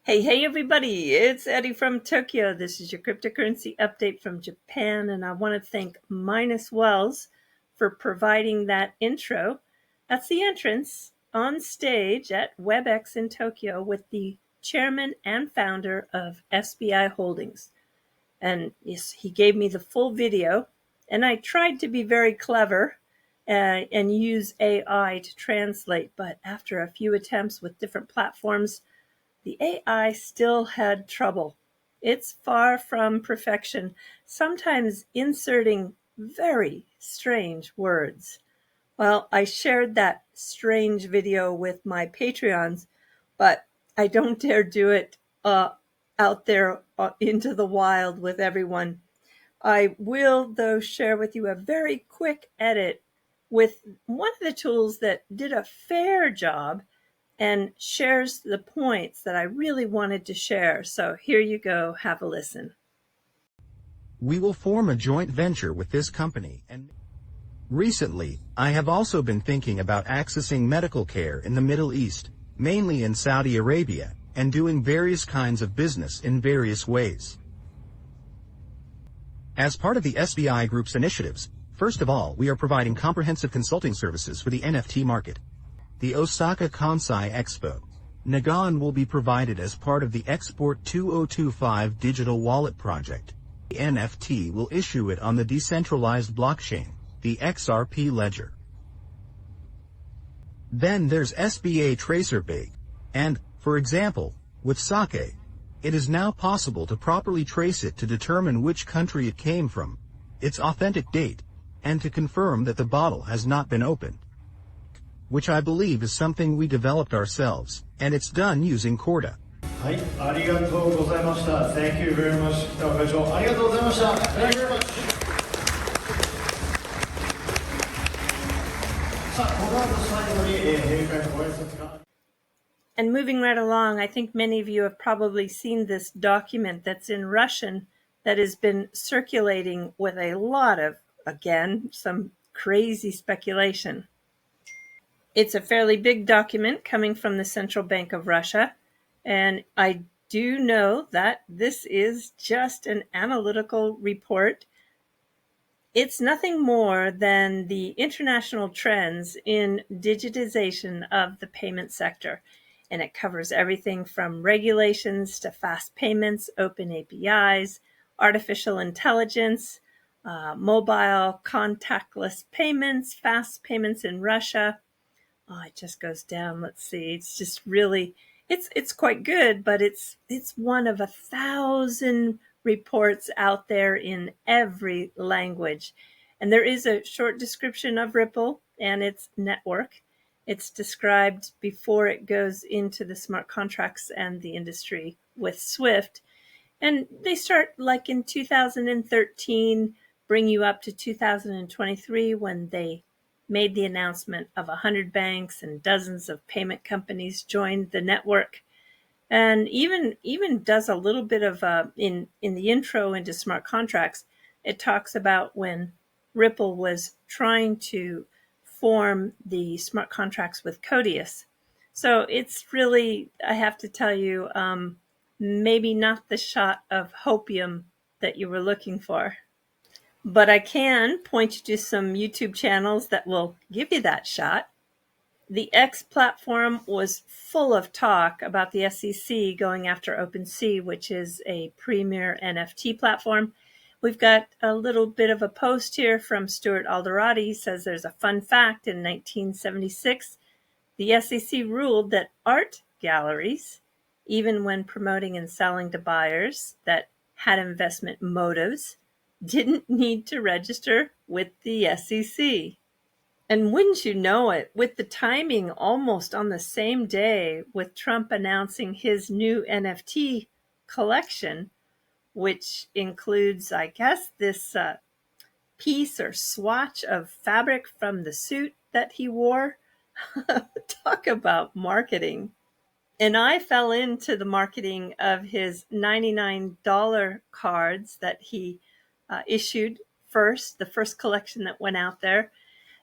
Hey, everybody, it's Eddie from Tokyo. This is your cryptocurrency update from Japan, and I want to thank Minus Wells for providing that intro. That's the entrance on stage at WebEx in Tokyo with the chairman and founder of SBI Holdings. And yes, he gave me the full video, and I tried to be very clever and use AI to translate, but after a few attempts with different platforms, the AI still had trouble. It's far from perfection, sometimes inserting very strange words. Well, I shared that strange video with my Patreons, but I don't dare do it out there into the wild with everyone. I will, though, share with you a very quick edit with one of the tools that did a fair job and shares the points that I really wanted to share. So here you go, have a listen. We will form a joint venture with this company, and recently, I have also been thinking about accessing medical care in the Middle East, mainly in Saudi Arabia, and doing various kinds of business in various ways. As part of the SBI Group's initiatives, first of all, we are providing comprehensive consulting services for the NFT market. The Osaka Kansai Expo Nagan will be provided as part of the Export 2025 digital wallet project. The NFT will issue it on the decentralized blockchain, the XRP ledger. Then there's SBA Tracer Big. And, for example, with sake, it is now possible to properly trace it to determine which country it came from, its authentic date, and to confirm that the bottle has not been opened, which I believe is something we developed ourselves, and it's done using Corda. はい、ありがとうございました。Thank you very much. 北岡会長、ありがとうございました。Thank you very much. さあ、この後最後に閉会のご挨拶が。And moving right along, I think many of you have probably seen this document that's in Russian that has been circulating with a lot of, again, some crazy speculation. It's a fairly big document coming from the Central Bank of Russia, and I do know that this is just an analytical report. It's nothing more than the international trends in digitization of the payment sector, and it covers everything from regulations to fast payments, open APIs, artificial intelligence, mobile contactless payments, fast payments in Russia. Oh, it just goes down. Let's see. It's just really, it's quite good, but it's one of 1,000 reports out there in every language. And there is a short description of Ripple and its network. It's described before it goes into the smart contracts and the industry with Swift. And they start like in 2013, bring you up to 2023 when they made the announcement of 100 banks and dozens of payment companies joined the network, and even does a little bit of in the intro into smart contracts. It talks about when Ripple was trying to form the smart contracts with Codius. So it's really, I have to tell you, maybe not the shot of hopium that you were looking for. But I can point you to some YouTube channels that will give you that shot. The X platform was full of talk about the SEC going after Open Sea, which is a premier NFT platform. We've got a little bit of a post here from Stuart Alderati. He says there's a fun fact. In 1976, the SEC ruled that art galleries, even when promoting and selling to buyers that had investment motives, didn't need to register with the SEC. And wouldn't you know it, with the timing almost on the same day with Trump announcing his new NFT collection, which includes, I guess, this piece or swatch of fabric from the suit that he wore. Talk about marketing. And I fell into the marketing of his $99 cards that he issued first, the first collection that went out there.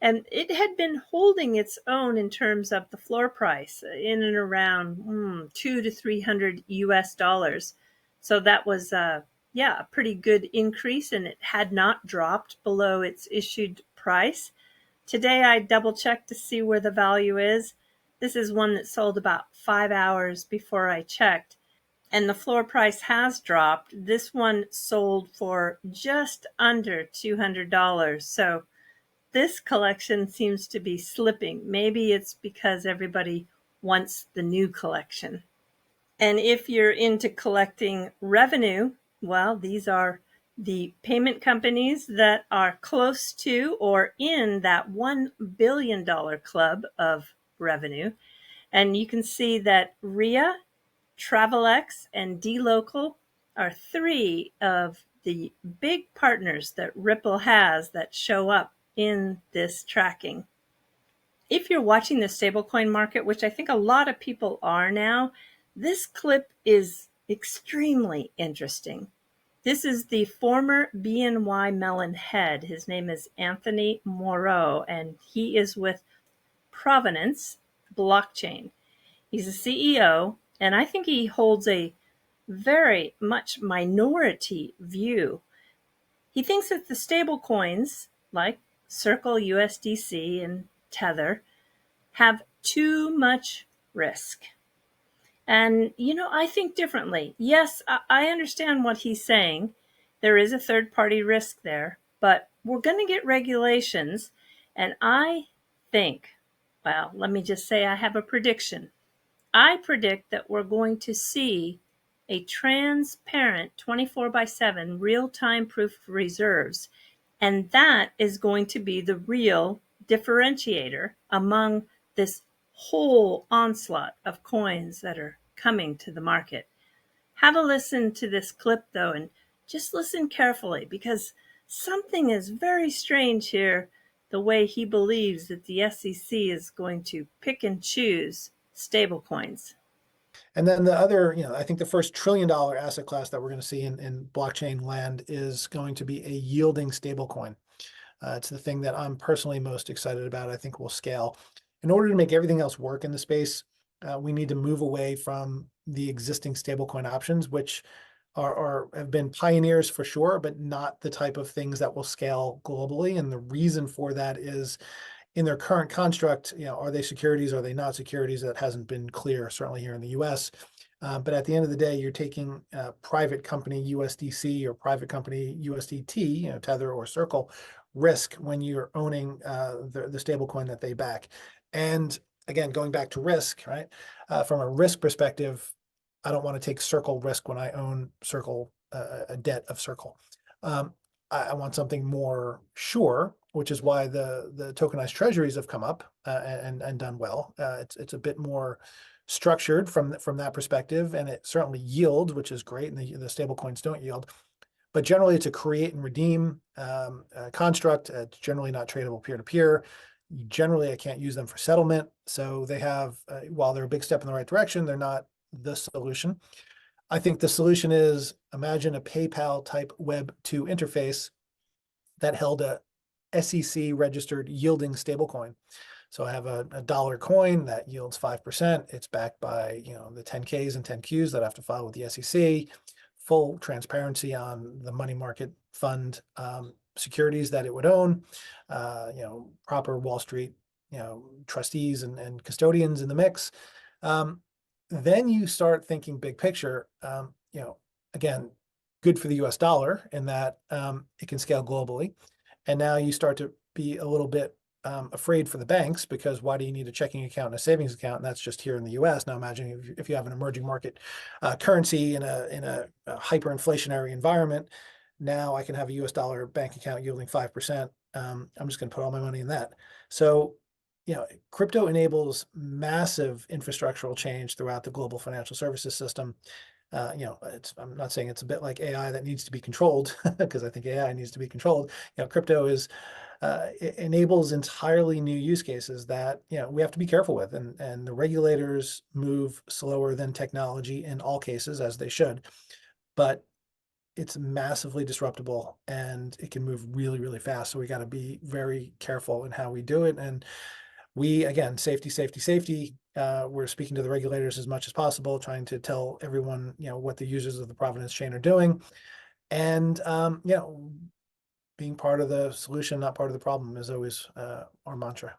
And it had been holding its own in terms of the floor price in and around 200 to 300 US dollars. So that was, yeah, a pretty good increase, and it had not dropped below its issued price. Today I double checked to see where the value is. This is one that sold about 5 hours before I checked, and the floor price has dropped. This one sold for just under $200. So this collection seems to be slipping. Maybe it's because everybody wants the new collection. And if you're into collecting revenue, well, these are the payment companies that are close to or in that $1 billion club of revenue. And you can see that RIA, TravelX, and dLocal are three of the big partners that Ripple has that show up in this tracking. If you're watching the stablecoin market, which I think a lot of people are now, this clip is extremely interesting. This is the former BNY Mellon head. His name is Anthony Moreau, and he is with Provenance Blockchain. He's a CEO, and I think he holds a very much minority view. He thinks that the stable coins like Circle USDC and Tether have too much risk. And, I think differently. Yes, I understand what he's saying. There is a third party risk there, but we're going to get regulations. And I think, well, let me just say I have a prediction. I predict that we're going to see a transparent 24/7 real-time proof of reserves. And that is going to be the real differentiator among this whole onslaught of coins that are coming to the market. Have a listen to this clip, though, and just listen carefully, because something is very strange here, the way he believes that the SEC is going to pick and choose stablecoins. And then the other, I think the first $1 trillion asset class that we're going to see in blockchain land is going to be a yielding stablecoin. It's the thing that I'm personally most excited about. I think will scale. In order to make everything else work in the space, we need to move away from the existing stablecoin options, which have been pioneers for sure, but not the type of things that will scale globally. And the reason for that is, in their current construct, are they securities? Are they not securities? That hasn't been clear, certainly here in the US. But at the end of the day, you're taking private company USDC or private company USDT, Tether or Circle, risk when you're owning the stable coin that they back. And again, going back to risk, right? From a risk perspective, I don't want to take Circle risk when I own Circle, a debt of Circle. I want something more sure, which is why the tokenized treasuries have come up and done well. It's a bit more structured from that perspective, and it certainly yields, which is great, and the stable coins don't yield. But generally, it's a create and redeem construct. It's generally not tradable peer-to-peer. Generally, I can't use them for settlement. So they have, while they're a big step in the right direction, they're not the solution. I think the solution is, imagine a PayPal type Web 2 interface that held a SEC registered yielding stablecoin. So I have a dollar coin that yields 5%. It's backed by the 10Ks and 10Qs that I have to file with the SEC. Full transparency on the money market fund securities that it would own. Proper Wall Street trustees and custodians in the mix. Then you start thinking big picture. Again, good for the US dollar in that it can scale globally. And now you start to be a little bit afraid for the banks, because why do you need a checking account and a savings account? And that's just here in the US. Now imagine if you have an emerging market currency in a hyperinflationary environment. Now I can have a US dollar bank account yielding 5%. I'm just going to put all my money in that. So crypto enables massive infrastructural change throughout the global financial services system. I'm not saying it's a bit like AI that needs to be controlled, because I think AI needs to be controlled. Crypto it enables entirely new use cases that we have to be careful with, and the regulators move slower than technology in all cases, as they should. But it's massively disruptible and it can move really, really fast. So we got to be very careful in how we do it. And we, again, safety, safety, safety. We're speaking to the regulators as much as possible, trying to tell everyone, what the users of the Provenance chain are doing. And, being part of the solution, not part of the problem, is always our mantra.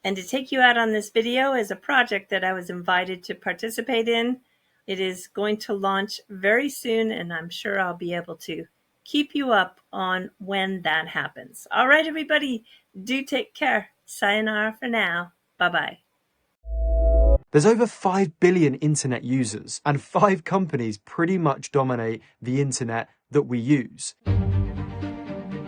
And to take you out on this video is a project that I was invited to participate in. It is going to launch very soon, and I'm sure I'll be able to keep you up on when that happens. All right, everybody, do take care. Sayonara for now. Bye-bye. There's over 5 billion internet users, and 5 companies pretty much dominate the internet that we use.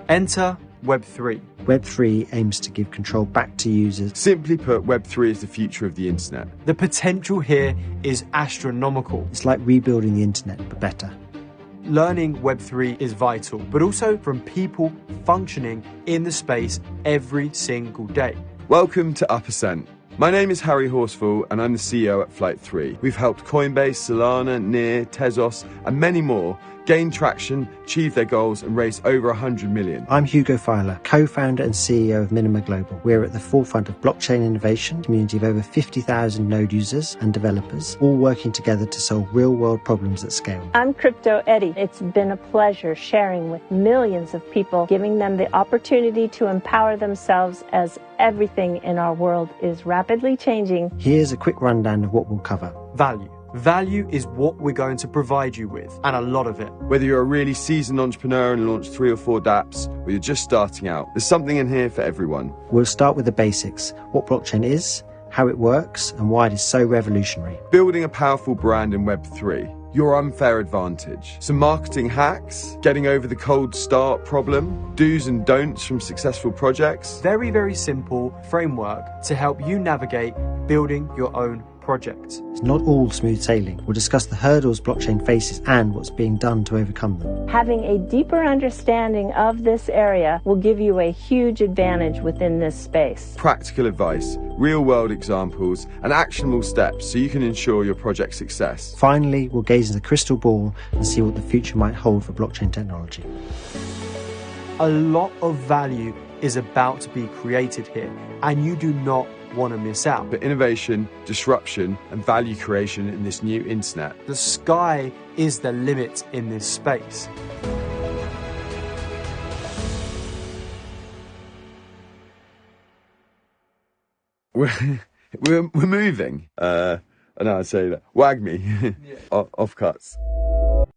Enter Web3. Web3 aims to give control back to users. Simply put, Web3 is the future of the internet. The potential here is astronomical. It's like rebuilding the internet, but better. Learning Web3 is vital, but also from people functioning in the space every single day. Welcome to Uppercent. My name is Harry Horsfall and I'm the CEO at Flight 3. We've helped Coinbase, Solana, Near, Tezos and many more gain traction, achieve their goals and raise over 100 million. I'm Hugo Feiler, co-founder and CEO of Minima Global. We're at the forefront of blockchain innovation, a community of over 50,000 node users and developers, all working together to solve real-world problems at scale. I'm Crypto Eri. It's been a pleasure sharing with millions of people, giving them the opportunity to empower themselves as everything in our world is rapidly changing. Here's a quick rundown of what we'll cover. Value. Value is what we're going to provide you with, and a lot of it. Whether you're a really seasoned entrepreneur and launched 3 or 4 dApps, or you're just starting out, there's something in here for everyone. We'll start with the basics, what blockchain is, how it works, and why it is so revolutionary. Building a powerful brand in Web3, your unfair advantage, some marketing hacks, getting over the cold start problem, do's and don'ts from successful projects. Very, very simple framework to help you navigate building your own project. It's not all smooth sailing. We'll discuss the hurdles blockchain faces and what's being done to overcome them. Having a deeper understanding of this area will give you a huge advantage within this space. Practical advice, real-world examples, and actionable steps so you can ensure your project's success. Finally, we'll gaze in the crystal ball and see what the future might hold for blockchain technology. A lot of value is about to be created here, and you do not want to miss out. For innovation, disruption, and value creation in this new internet. The sky is the limit in this space. We're moving. I know I say that. Wag me. Off cuts.